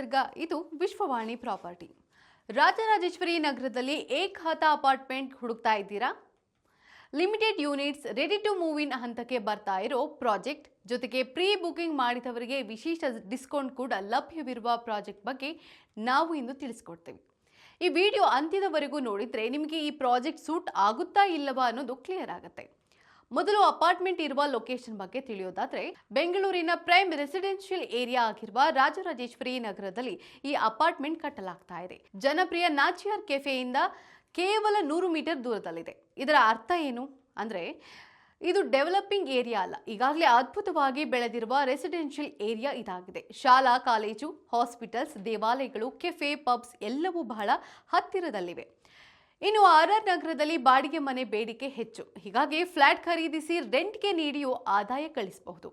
ನಿಸರ್ಗ. ಇದು ವಿಶ್ವವಾಣಿ ಪ್ರಾಪರ್ಟಿ. ರಾಜರಾಜೇಶ್ವರಿ ನಗರದಲ್ಲಿ ಏಕಹತ ಅಪಾರ್ಟ್ಮೆಂಟ್ ಹುಡುಕ್ತಾ ಇದ್ದೀರಾ? Limited units ready to move in ಹಂತಕ್ಕೆ ಬರ್ತಾ ಇರೋ ಪ್ರಾಜೆಕ್ಟ್ ಜೊತೆಗೆ ಪ್ರೀ ಬುಕಿಂಗ್ ಮಾಡಿದವರಿಗೆ ವಿಶೇಷ ಡಿಸ್ಕೌಂಟ್ ಕೂಡ ಲಭ್ಯವಿರುವ ಪ್ರಾಜೆಕ್ಟ್ ಬಗ್ಗೆ ನಾವು ಇಂದು ತಿಳಿಸ್ಕೊಡ್ತೀವಿ. ಈ ವಿಡಿಯೋ ಅಂತ್ಯದವರೆಗೂ ನೋಡಿದ್ರೆ ನಿಮಗೆ ಈ ಪ್ರಾಜೆಕ್ಟ್ ಸೂಟ್ ಆಗುತ್ತಾ ಇಲ್ಲವಾ ಅನ್ನೋದು ಕ್ಲಿಯರ್ ಆಗುತ್ತೆ. ಮೊದಲು ಅಪಾರ್ಟ್ಮೆಂಟ್ ಇರುವ ಲೊಕೇಶನ್ ಬಗ್ಗೆ ತಿಳಿಯೋದಾದ್ರೆ, ಬೆಂಗಳೂರಿನ ಪ್ರೈಮ್ ರೆಸಿಡೆನ್ಷಿಯಲ್ ಏರಿಯಾ ಆಗಿರುವ ರಾಜರಾಜೇಶ್ವರಿ ನಗರದಲ್ಲಿ ಈ ಅಪಾರ್ಟ್ಮೆಂಟ್ ಕಟ್ಟಲಾಗ್ತಾ ಇದೆ. ಜನಪ್ರಿಯ ನಾಚಿಯಾರ್ ಕೆಫೆಯಿಂದ ಕೇವಲ 100 ಮೀಟರ್ ದೂರದಲ್ಲಿದೆ. ಇದರ ಅರ್ಥ ಏನು ಅಂದ್ರೆ, ಇದು ಡೆವಲಪಿಂಗ್ ಏರಿಯಾ ಅಲ್ಲ, ಈಗಾಗಲೇ ಅದ್ಭುತವಾಗಿ ಬೆಳೆದಿರುವ ರೆಸಿಡೆನ್ಷಿಯಲ್ ಏರಿಯಾ ಇದಾಗಿದೆ. ಶಾಲಾ, ಕಾಲೇಜು, ಹಾಸ್ಪಿಟಲ್ಸ್, ದೇವಾಲಯಗಳು, ಕೆಫೆ, ಪಬ್ಸ್ ಎಲ್ಲವೂ ಬಹಳ ಹತ್ತಿರದಲ್ಲಿವೆ. ಇನ್ನು ಆರ್ಆರ್ ನಗರದಲ್ಲಿ ಬಾಡಿಗೆ ಮನೆ ಬೇಡಿಕೆ ಹೆಚ್ಚು, ಹೀಗಾಗಿ ಫ್ಲಾಟ್ ಖರೀದಿಸಿ ರೆಂಟ್ಗೆ ನೀಡಿಯೂ ಆದಾಯ ಗಳಿಸಬಹುದು.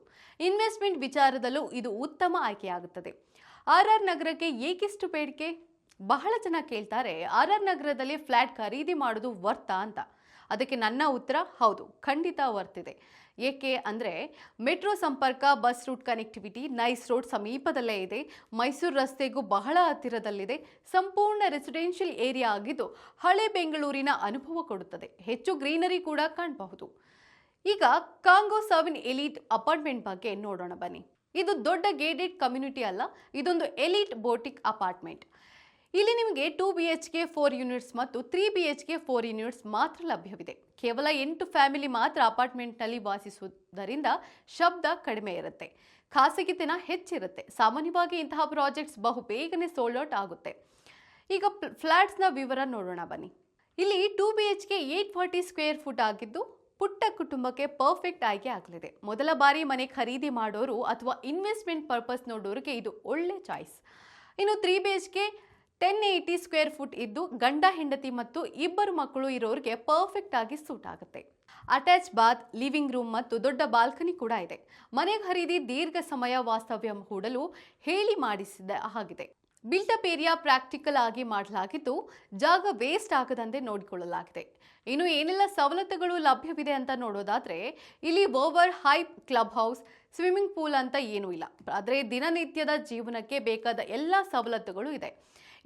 ಇನ್ವೆಸ್ಟ್ಮೆಂಟ್ ವಿಚಾರದಲ್ಲೂ ಇದು ಉತ್ತಮ ಆಯ್ಕೆಯಾಗುತ್ತದೆ. ಆರ್ಆರ್ ನಗರಕ್ಕೆ ಏಕಿಷ್ಟು ಬೇಡಿಕೆ? ಬಹಳ ಜನ ಕೇಳ್ತಾರೆ, ಆರ್ಆರ್ ನಗರದಲ್ಲಿ ಫ್ಲಾಟ್ ಖರೀದಿ ಮಾಡೋದು ವರ್ತಾ ಅಂತ. ಅದಕ್ಕೆ ನನ್ನ ಉತ್ತರ ಹೌದು, ಖಂಡಿತ ವರ್ತಿದೆ. ಏಕೆ ಅಂದರೆ, ಮೆಟ್ರೋ ಸಂಪರ್ಕ, bus route connectivity, nice road ಸಮೀಪದಲ್ಲೇ ಇದೆ, ಮೈಸೂರು ರಸ್ತೆಗೂ ಬಹಳ ಹತ್ತಿರದಲ್ಲಿದೆ, ಸಂಪೂರ್ಣ ರೆಸಿಡೆನ್ಷಿಯಲ್ ಏರಿಯಾ ಆಗಿದ್ದು ಹಳೆ ಬೆಂಗಳೂರಿನ ಅನುಭವ ಕೊಡುತ್ತದೆ. ಹೆಚ್ಚು ಗ್ರೀನರಿ ಕೂಡ ಕಾಣಬಹುದು. ಈಗ ಕಾಂಗೋ 7 ಎಲೀಟ್ ಅಪಾರ್ಟ್ಮೆಂಟ್ ಬಗ್ಗೆ ನೋಡೋಣ ಬನ್ನಿ. ಇದು ದೊಡ್ಡ ಗೇಟೆಡ್ ಕಮ್ಯುನಿಟಿ ಅಲ್ಲ, ಇದೊಂದು ಎಲೀಟ್ ಬೋಟಿಕ್ ಅಪಾರ್ಟ್ಮೆಂಟ್. ಇಲ್ಲಿ ನಿಮಗೆ 2 BHK 4 ಯೂನಿಟ್ಸ್ ಮತ್ತು 3 BHK 4 ಯೂನಿಟ್ಸ್ ಮಾತ್ರ ಲಭ್ಯವಿದೆ. ಕೇವಲ 8 ಫ್ಯಾಮಿಲಿ ಮಾತ್ರ ಅಪಾರ್ಟ್ಮೆಂಟ್ನಲ್ಲಿ ವಾಸಿಸುವುದರಿಂದ ಶಬ್ದ ಕಡಿಮೆ ಇರುತ್ತೆ, ಖಾಸಗಿತನ ಹೆಚ್ಚಿರುತ್ತೆ. ಸಾಮಾನ್ಯವಾಗಿ ಇಂತಹ ಪ್ರಾಜೆಕ್ಟ್ಸ್ ಬಹು ಬೇಗನೆ ಸೋಲ್ಡ್ ಔಟ್ ಆಗುತ್ತೆ. ಈಗ ಫ್ಲಾಟ್ಸ್ನ ವಿವರ ನೋಡೋಣ ಬನ್ನಿ. ಇಲ್ಲಿ 2 BHK 840 ಸ್ಕ್ವೇರ್ ಫುಟ್ ಆಗಿದ್ದು ಪುಟ್ಟ ಕುಟುಂಬಕ್ಕೆ ಪರ್ಫೆಕ್ಟ್ ಆಯ್ಕೆ ಆಗಲಿದೆ. ಮೊದಲ ಬಾರಿ ಮನೆ ಖರೀದಿ ಮಾಡೋರು ಅಥವಾ ಇನ್ವೆಸ್ಟ್ಮೆಂಟ್ ಪರ್ಪಸ್ ನೋಡೋರಿಗೆ ಇದು ಒಳ್ಳೆ ಚಾಯ್ಸ್. ಇನ್ನು 3 BHK 1080 ಸ್ಕ್ವೇರ್ ಫುಟ್ ಇದ್ದು ಗಂಡ ಹೆಂಡತಿ ಮತ್ತು 2 ಮಕ್ಕಳು ಇರೋರಿಗೆ ಪರ್ಫೆಕ್ಟ್ ಆಗಿ ಸೂಟ್ ಆಗುತ್ತೆ. ಅಟ್ಯಾಚ್ ಬಾತ್, ಲಿವಿಂಗ್ ರೂಮ್ ಮತ್ತು ದೊಡ್ಡ ಬಾಲ್ಕನಿ ಕೂಡ ಇದೆ. ಮನೆ ಖರೀದಿ ದೀರ್ಘ ಸಮಯ ವಾಸ್ತವ್ಯ ಹೂಡಲು ಹೇಳಿ ಮಾಡಿಸಿದ ಹಾಗಿದೆ. ಬಿಲ್ಟಪ್ ಏರಿಯಾ ಪ್ರಾಕ್ಟಿಕಲ್ ಆಗಿ ಮಾಡಲಾಗಿದ್ದು ಜಾಗ ವೇಸ್ಟ್ ಆಗದಂತೆ ನೋಡಿಕೊಳ್ಳಲಾಗಿದೆ. ಇನ್ನು ಏನೆಲ್ಲ ಸವಲತ್ತುಗಳು ಲಭ್ಯವಿದೆ ಅಂತ ನೋಡೋದಾದ್ರೆ, ಇಲ್ಲಿ over hype club house, swimming pool ಅಂತ ಏನೂ ಇಲ್ಲ, ಆದರೆ ದಿನನಿತ್ಯದ ಜೀವನಕ್ಕೆ ಬೇಕಾದ ಎಲ್ಲ ಸವಲತ್ತುಗಳು ಇದೆ.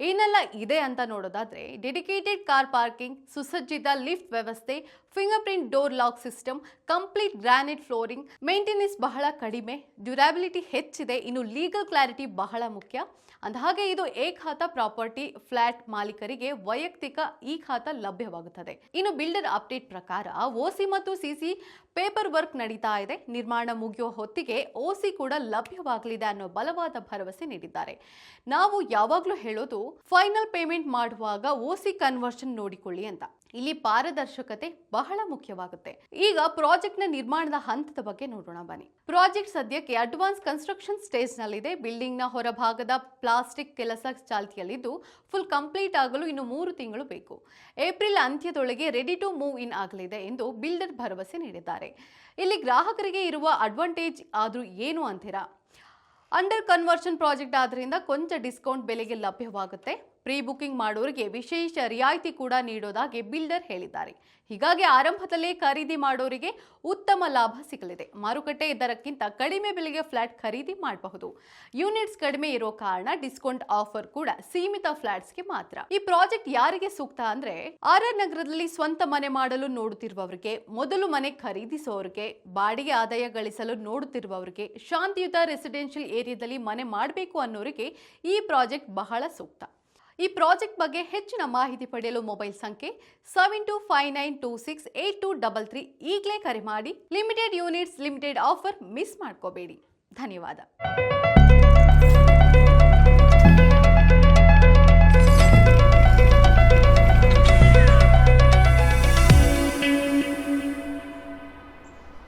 ಏನೆಲ್ಲ ಇದೆ ಅಂತ ನೋಡೋದಾದ್ರೆ, ಡೆಡಿಕೇಟೆಡ್ ಕಾರ್ ಪಾರ್ಕಿಂಗ್, ಸುಸಜ್ಜಿತ ಲಿಫ್ಟ್ ವ್ಯವಸ್ಥೆ, finger print door lock system, complete granite flooring, maintenance ಬಹಳ ಕಡಿಮೆ, ಡ್ಯೂರಾಬಿಲಿಟಿ ಹೆಚ್ಚಿದೆ. ಇನ್ನು ಲೀಗಲ್ ಕ್ಲಾರಿಟಿ ಬಹಳ ಮುಖ್ಯ. ಅಂದಹಾಗೆ ಇದು ಏಕಹತ ಪ್ರಾಪರ್ಟಿ. ಫ್ಲಾಟ್ ಮಾಲೀಕರಿಗೆ ವೈಯಕ್ತಿಕ ಈ ಖಾತಾ ಲಭ್ಯವಾಗುತ್ತದೆ. ಇನ್ನು ಬಿಲ್ಡರ್ ಅಪ್ಡೇಟ್ ಪ್ರಕಾರ OC ಮತ್ತು CC ಪೇಪರ್ ವರ್ಕ್ ನಡೀತಾ ಇದೆ. ನಿರ್ಮಾಣ ಮುಗಿಯೋ ಹೊತ್ತಿಗೆ OC ಕೂಡ ಲಭ್ಯವಾಗಲಿದೆ ಅನ್ನೋ ಬಲವಾದ ಭರವಸೆ ನೀಡಿದ್ದಾರೆ. ನಾವು ಯಾವಾಗಲೂ ಹೇಳೋದು, ಫೈನಲ್ ಪೇಮೆಂಟ್ ಮಾಡುವಾಗ OC ಕನ್ವರ್ಷನ್ ನೋಡಿಕೊಳ್ಳಿ ಅಂತ. ಇಲ್ಲಿ ಪಾರದರ್ಶಕತೆ ಬಹಳ ಮುಖ್ಯವಾಗುತ್ತೆ. ಈಗ ಪ್ರಾಜೆಕ್ಟ್ ನ ನಿರ್ಮಾಣದ ಹಂತದ ಬಗ್ಗೆ ನೋಡೋಣ ಬನ್ನಿ. ಪ್ರಾಜೆಕ್ಟ್ ಸದ್ಯಕ್ಕೆ ಅಡ್ವಾನ್ಸ್ ಕನ್ಸ್ಟ್ರಕ್ಷನ್ ಸ್ಟೇಜ್ ನಲ್ಲಿದೆ. ಬಿಲ್ಡಿಂಗ್ ನ ಹೊರಭಾಗದ ಪ್ಲಾಸ್ಟಿಕ್ ಕೆಲಸ ಚಾಲ್ತಿಯಲ್ಲಿದ್ದು ಫುಲ್ ಕಂಪ್ಲೀಟ್ ಆಗಲು ಇನ್ನು 3 ತಿಂಗಳು ಬೇಕು. ಏಪ್ರಿಲ್ ಅಂತ್ಯದೊಳಗೆ ರೆಡಿ ಟು ಮೂವ್ ಇನ್ ಆಗಲಿದೆ ಎಂದು ಬಿಲ್ಡರ್ ಭರವಸೆ ನೀಡಿದ್ದಾರೆ. ಇಲ್ಲಿ ಗ್ರಾಹಕರಿಗೆ ಇರುವ ಅಡ್ವಾಂಟೇಜ್ ಆದ್ರೂ ಏನು ಅಂತೀರಾ? ಅಂಡರ್ ಕನ್ವರ್ಷನ್ ಪ್ರಾಜೆಕ್ಟ್ ಆದ್ರಿಂದ ಕೊಂಚ ಡಿಸ್ಕೌಂಟ್ ಬೆಲೆಗೆ ಲಭ್ಯವಾಗುತ್ತೆ. ಪ್ರೀ ಬುಕಿಂಗ್ ಮಾಡೋರಿಗೆ ವಿಶೇಷ ರಿಯಾಯಿತಿ ಕೂಡ ನೀಡೋದಾಗಿ ಬಿಲ್ಡರ್ ಹೇಳಿದ್ದಾರೆ. ಹೀಗಾಗಿ ಆರಂಭದಲ್ಲೇ ಖರೀದಿ ಮಾಡೋರಿಗೆ ಉತ್ತಮ ಲಾಭ ಸಿಗಲಿದೆ. ಮಾರುಕಟ್ಟೆ ದರಕ್ಕಿಂತ ಕಡಿಮೆ ಬೆಲೆಗೆ ಫ್ಲಾಟ್ ಖರೀದಿ ಮಾಡಬಹುದು. ಯೂನಿಟ್ಸ್ ಕಡಿಮೆ ಇರೋ ಕಾರಣ ಡಿಸ್ಕೌಂಟ್ ಆಫರ್ ಕೂಡ ಸೀಮಿತ ಫ್ಲಾಟ್ಸ್ಗೆ ಮಾತ್ರ. ಈ ಪ್ರಾಜೆಕ್ಟ್ ಯಾರಿಗೆ ಸೂಕ್ತ ಅಂದ್ರೆ, ಆರ್ಆರ್ ನಗರದಲ್ಲಿ ಸ್ವಂತ ಮನೆ ಮಾಡಲು ನೋಡುತ್ತಿರುವವರಿಗೆ, ಮೊದಲು ಮನೆ ಖರೀದಿಸೋರಿಗೆ, ಬಾಡಿಗೆ ಆದಾಯ ಗಳಿಸಲು ನೋಡುತ್ತಿರುವವರಿಗೆ, ಶಾಂತಿಯುತ ರೆಸಿಡೆನ್ಷಿಯಲ್ ಏರಿಯಾದಲ್ಲಿ ಮನೆ ಮಾಡಬೇಕು ಅನ್ನೋರಿಗೆ ಈ ಪ್ರಾಜೆಕ್ಟ್ ಬಹಳ ಸೂಕ್ತ. ಈ ಪ್ರಾಜೆಕ್ಟ್ ಬಗ್ಗೆ ಹೆಚ್ಚಿನ ಮಾಹಿತಿ ಪಡೆಯಲು ಮೊಬೈಲ್ ಸಂಖ್ಯೆ 7259268233 ಈಗಲೇ ಕರೆ ಮಾಡಿ. Limited units, limited offer miss ಮಾಡ್ಕೋಬೇಡಿ. ಧನ್ಯವಾದ.